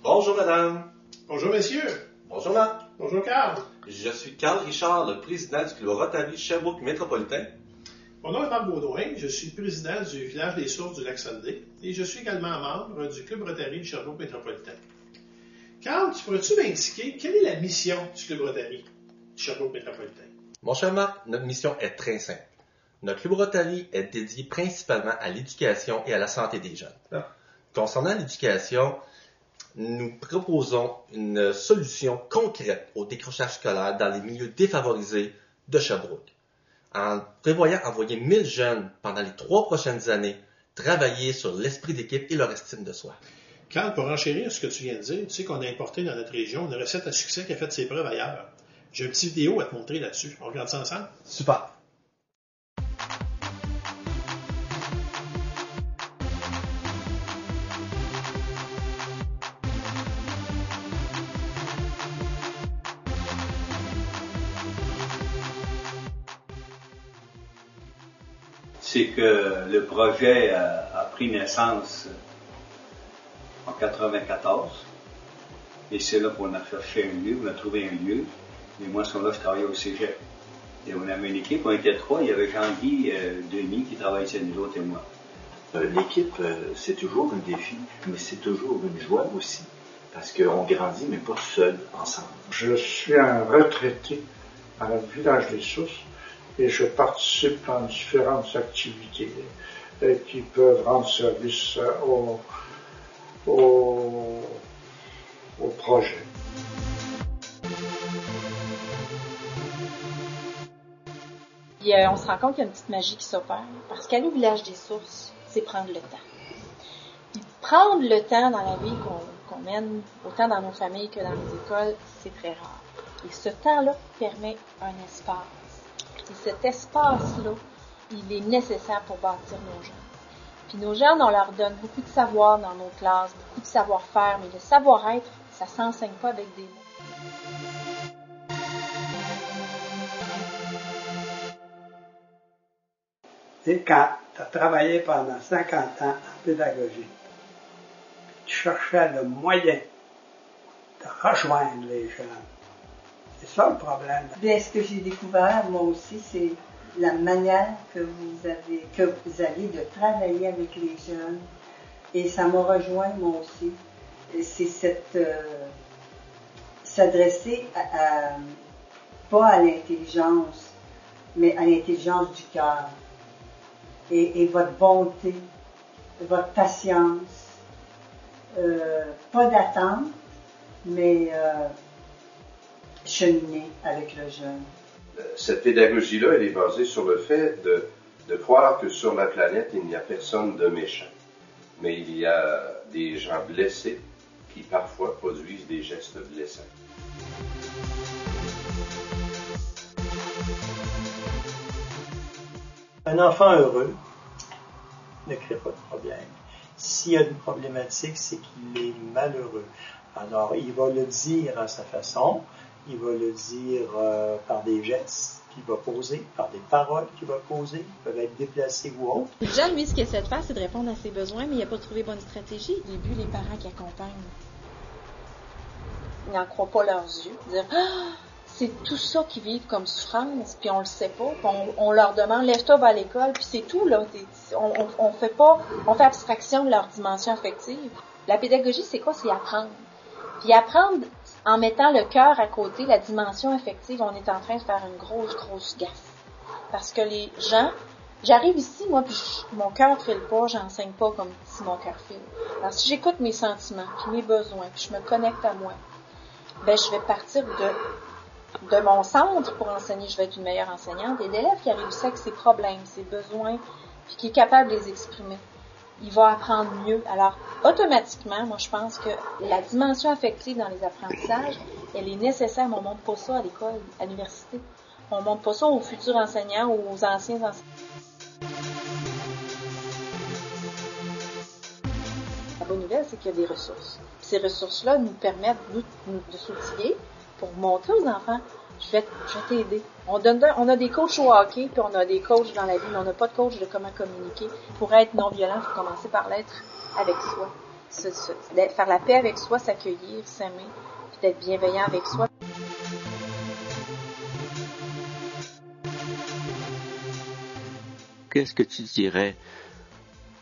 Bonjour madame. Bonjour messieurs. Bonjour Marc. Bonjour Carl. Je suis Carl Richard, le président du Club Rotary Sherbrooke Métropolitain. Mon nom est Marc Baudouin, je suis président du village des Sources du Lac-Saint-Denis et je suis également membre du Club Rotary Sherbrooke Métropolitain. Carl, pourrais-tu m'indiquer quelle est la mission du Club Rotary Sherbrooke Métropolitain? Mon cher Marc, notre mission est très simple. Notre Club Rotary est dédié principalement à l'éducation et à la santé des jeunes. Concernant l'éducation, nous proposons une solution concrète au décrochage scolaire dans les milieux défavorisés de Sherbrooke, en prévoyant envoyer 1000 jeunes pendant les 3 prochaines années travailler sur l'esprit d'équipe et leur estime de soi. Carl, pour enchérir ce que tu viens de dire, tu sais qu'on a importé dans notre région une recette à succès qui a fait ses preuves ailleurs. J'ai une petite vidéo à te montrer là-dessus. On regarde ça ensemble? Super! C'est que le projet a pris naissance en 1994 et c'est là qu'on a cherché un lieu, on a trouvé un lieu. Et moi, à ce moment-là, je travaillais au cégep. Et on avait une équipe, on était 3, il y avait Jean-Guy Denis qui travaillait chez nous autres et moi. L'équipe, c'est toujours un défi, mais c'est toujours une joie aussi, parce qu'on grandit, mais pas seul, ensemble. Je suis un retraité à la village des Sources et je participe dans différentes activités qui peuvent rendre service au projet. Puis, on se rend compte qu'il y a une petite magie qui s'opère, parce qu'aller au village des Sources, c'est prendre le temps. Puis prendre le temps dans la vie qu'on mène, autant dans nos familles que dans les écoles, c'est très rare. Et ce temps-là permet un espace. Et cet espace-là, il est nécessaire pour bâtir nos jeunes. Puis nos jeunes, on leur donne beaucoup de savoir dans nos classes, beaucoup de savoir-faire, mais le savoir-être, ça ne s'enseigne pas avec des mots. Et quand tu as travaillé pendant 50 ans en pédagogie, tu cherchais le moyen de rejoindre les jeunes. C'est ça le problème. Bien, ce que j'ai découvert, moi aussi, c'est la manière que vous aviez de travailler avec les jeunes. Et ça m'a rejoint, moi aussi. C'est s'adresser pas à l'intelligence, mais à l'intelligence du cœur. Et votre bonté, votre patience, pas d'attente, mais cheminer avec le jeune. Cette pédagogie-là, elle est basée sur le fait de croire que sur la planète, il n'y a personne de méchant. Mais il y a des gens blessés qui parfois produisent des gestes blessants. Un enfant heureux ne crée pas de problème. S'il y a une problématique, c'est qu'il est malheureux. Alors, il va le dire à sa façon, il va le dire par des gestes qu'il va poser, par des paroles qu'il va poser, qui peuvent être déplacées ou autres. Le jeune, lui, ce qu'il essaie de faire, c'est de répondre à ses besoins, mais il n'a pas trouvé bonne stratégie. Au début, les parents qui accompagnent, ils n'en croient pas leurs yeux. Dire, c'est tout ça qu'ils vivent comme souffrance, puis on le sait pas. On leur demande, lève-toi, va à l'école, puis c'est tout, là. On fait abstraction de leur dimension affective. La pédagogie, c'est quoi? C'est apprendre. Puis apprendre, en mettant le cœur à côté, la dimension affective, on est en train de faire une grosse gaffe. Parce que les gens, j'arrive ici, moi, puis mon cœur file pas, j'enseigne pas comme si mon cœur file. Alors si j'écoute mes sentiments, puis mes besoins, puis je me connecte à moi, ben je vais partir de mon centre pour enseigner, je vais être une meilleure enseignante. Et l'élève qui arrive ici avec ses problèmes, ses besoins, puis qui est capable de les exprimer, il va apprendre mieux. Alors, automatiquement, moi, je pense que la dimension affective dans les apprentissages, elle est nécessaire, mais on ne montre pas ça à l'école, à l'université. On ne montre pas ça aux futurs enseignants ou aux anciens enseignants. La bonne nouvelle, c'est qu'il y a des ressources. Puis ces ressources-là nous permettent de s'outiller pour montrer aux enfants, je vais t'aider. On a des coachs au hockey, puis on a des coachs dans la vie, mais on n'a pas de coach de comment communiquer. Pour être non-violent, il faut commencer par l'être avec soi. faire la paix avec soi, s'accueillir, s'aimer, puis d'être bienveillant avec soi. Qu'est-ce que tu dirais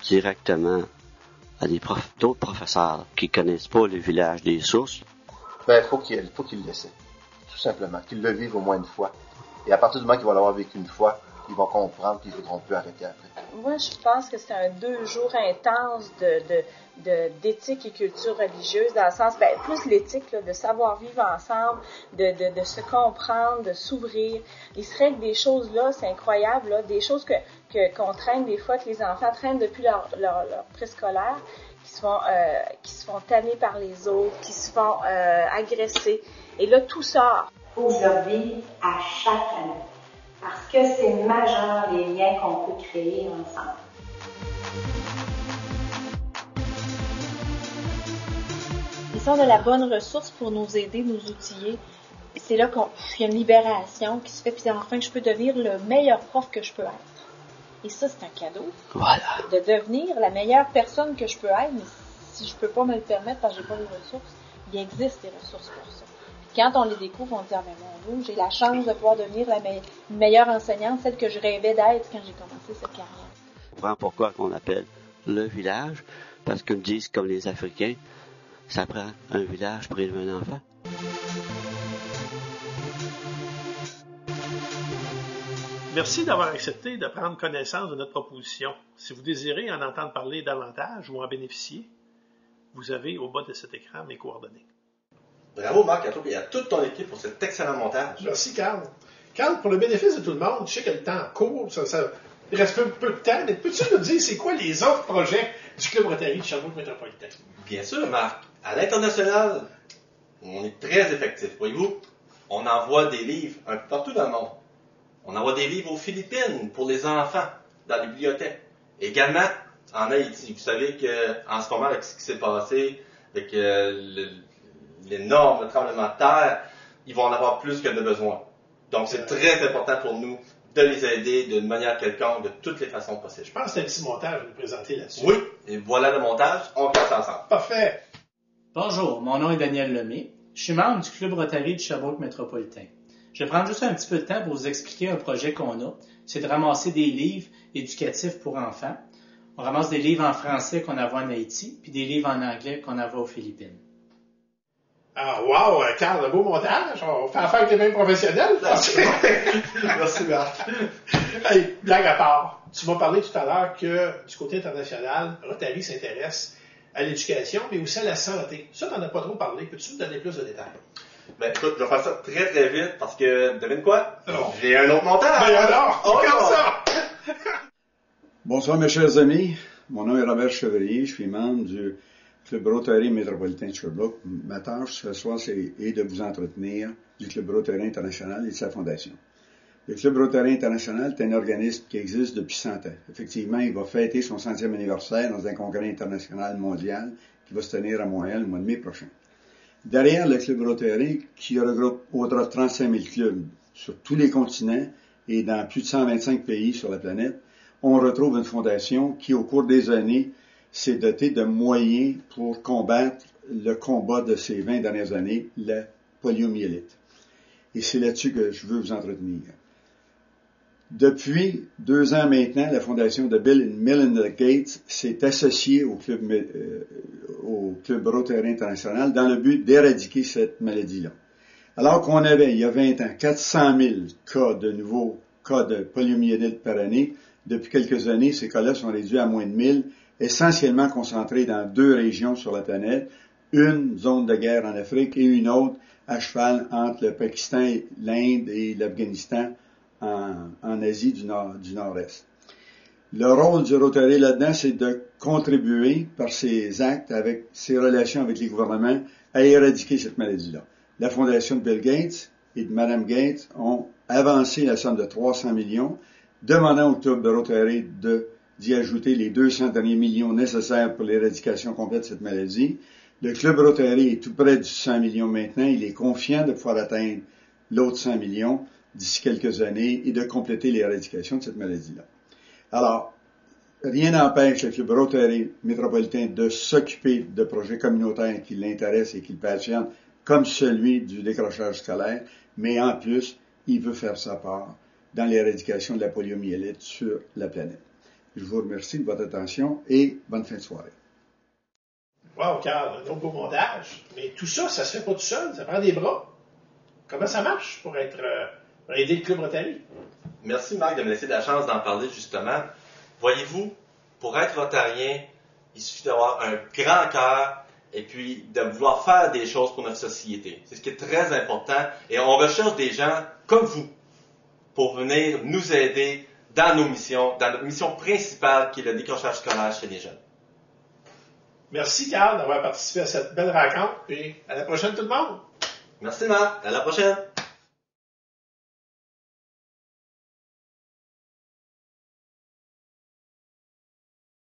directement à d'autres professeurs qui connaissent pas le village des sources? Ben, faut qu'il le laissent. Tout simplement. Qu'ils le vivent au moins une fois. Et à partir du moment qu'ils vont l'avoir vécu une fois, ils vont comprendre qu'ils ne voudront plus arrêter après. Moi, je pense que c'est un 2 jours intense d'éthique et culture religieuse, dans le sens, plus l'éthique, là, de savoir vivre ensemble, de se comprendre, de s'ouvrir. Il serait que des choses là, c'est incroyable, là, des choses qu'on traîne des fois, que les enfants traînent depuis leur préscolaire, qui se font tanner par les autres, qui se font agresser. Et là, tout sort. Il faut observer à chaque année. Parce que c'est majeur les liens qu'on peut créer ensemble. Ils ont de la bonne ressource pour nous aider, nous outiller. C'est là qu'il y a une libération qui se fait, puis enfin je peux devenir le meilleur prof que je peux être. Et ça, c'est un cadeau. Voilà. De devenir la meilleure personne que je peux être, mais si je peux pas me le permettre parce que j'ai pas les ressources, il existe des ressources pour ça. Quand on les découvre, on se dit, mon Dieu, j'ai la chance de pouvoir devenir la meilleure enseignante, celle que je rêvais d'être quand j'ai commencé cette carrière. Je comprends pourquoi on appelle le village, parce qu'ils me disent, comme les Africains, ça prend un village pour élever un enfant. Merci d'avoir accepté de prendre connaissance de notre proposition. Si vous désirez en entendre parler davantage ou en bénéficier, vous avez au bas de cet écran mes coordonnées. Bravo Marc, à toi et à toute ton équipe pour cet excellent montage. Merci Carl. Carl, pour le bénéfice de tout le monde, je sais que le temps court, il reste peu de temps, mais peux-tu nous dire c'est quoi les autres projets du Club Rotary de Sherbrooke Métropolitain? Bien sûr Marc, à l'international, on est très effectif. Voyez-vous, on envoie des livres un peu partout dans le monde. On envoie des livres aux Philippines pour les enfants, dans les bibliothèques. Également en Haïti. Vous savez qu'en ce moment, avec ce qui s'est passé, avec l'énorme tremblement de terre, ils vont en avoir plus que de besoin. Donc, c'est très important pour nous de les aider d'une manière quelconque, de toutes les façons possibles. Je pense que c'est un petit montage à nous présenter là-dessus. Oui, et voilà le montage. On regarde ça ensemble. Parfait. Bonjour, mon nom est Daniel Lemay. Je suis membre du Club Rotary de Sherbrooke Métropolitain. Je vais prendre juste un petit peu de temps pour vous expliquer un projet qu'on a. C'est de ramasser des livres éducatifs pour enfants. On ramasse des livres en français qu'on envoie en Haïti, puis des livres en anglais qu'on envoie aux Philippines. Ah, wow, Carl, un beau montage. On fait affaire avec les mêmes professionnels. Merci, Marc. Hey, blague à part. Tu m'as parlé tout à l'heure que du côté international, Rotary s'intéresse à l'éducation, mais aussi à la santé. Ça, t'en as pas trop parlé. Peux-tu nous donner plus de détails? Ben, écoute, je vais faire ça très très vite parce que, devine quoi? J'ai un autre montage. Ben alors, regarde ça! Bonsoir mes chers amis. Mon nom est Robert Chevrier. Je suis membre du Club Rotary Métropolitain de Sherbrooke. Ma tâche ce soir, c'est de vous entretenir du Club Rotary International et de sa fondation. Le Club Rotary International est un organisme qui existe depuis 100 ans. Effectivement, il va fêter son 100e anniversaire dans un congrès international mondial qui va se tenir à Montréal le mois de mai prochain. Derrière le Club Rotary, qui regroupe au-delà de 35 000 clubs sur tous les continents et dans plus de 125 pays sur la planète, on retrouve une fondation qui, au cours des années, s'est dotée de moyens pour combattre le combat de ces 20 dernières années, la poliomyélite. Et c'est là-dessus que je veux vous entretenir. Depuis 2 ans maintenant, la fondation de Bill et Melinda Gates s'est associée au Club Rotary International dans le but d'éradiquer cette maladie-là. Alors qu'on avait, il y a 20 ans, 400 000 nouveaux cas de poliomyélite par année, depuis quelques années, ces cas-là sont réduits à moins de 1000, essentiellement concentrés dans 2 régions sur la planète, une zone de guerre en Afrique et une autre à cheval entre le Pakistan, l'Inde et l'Afghanistan en Asie du Nord-Est. Le rôle du Rotary là-dedans, c'est de contribuer par ses actes, avec ses relations avec les gouvernements, à éradiquer cette maladie-là. La fondation de Bill Gates et de Mme Gates ont avancé la somme de 300 millions, demandant au Club de Rotary d'y ajouter les 200 derniers millions nécessaires pour l'éradication complète de cette maladie. Le Club Rotary est tout près du 100 millions maintenant. Il est confiant de pouvoir atteindre l'autre 100 millions d'ici quelques années et de compléter l'éradication de cette maladie-là. Alors, rien n'empêche le Club Rotary métropolitain de s'occuper de projets communautaires qui l'intéressent et qui le passionnent, comme celui du décrochage scolaire, mais en plus, il veut faire sa part dans l'éradication de la poliomyélite sur la planète. Je vous remercie de votre attention et bonne fin de soirée. Wow, Carl, un beau montage. Mais tout ça, ça se fait pas tout seul, ça prend des bras. Comment ça marche pour aider le Club Rotary? Merci Marc de me laisser la chance d'en parler justement. Voyez-vous, pour être rotarien, il suffit d'avoir un grand cœur et puis de vouloir faire des choses pour notre société. C'est ce qui est très important et on recherche des gens comme vous pour venir nous aider dans nos missions, dans notre mission principale qui est le décrochage scolaire chez les jeunes. Merci Carl d'avoir participé à cette belle rencontre et à la prochaine tout le monde. Merci Marc, à la prochaine.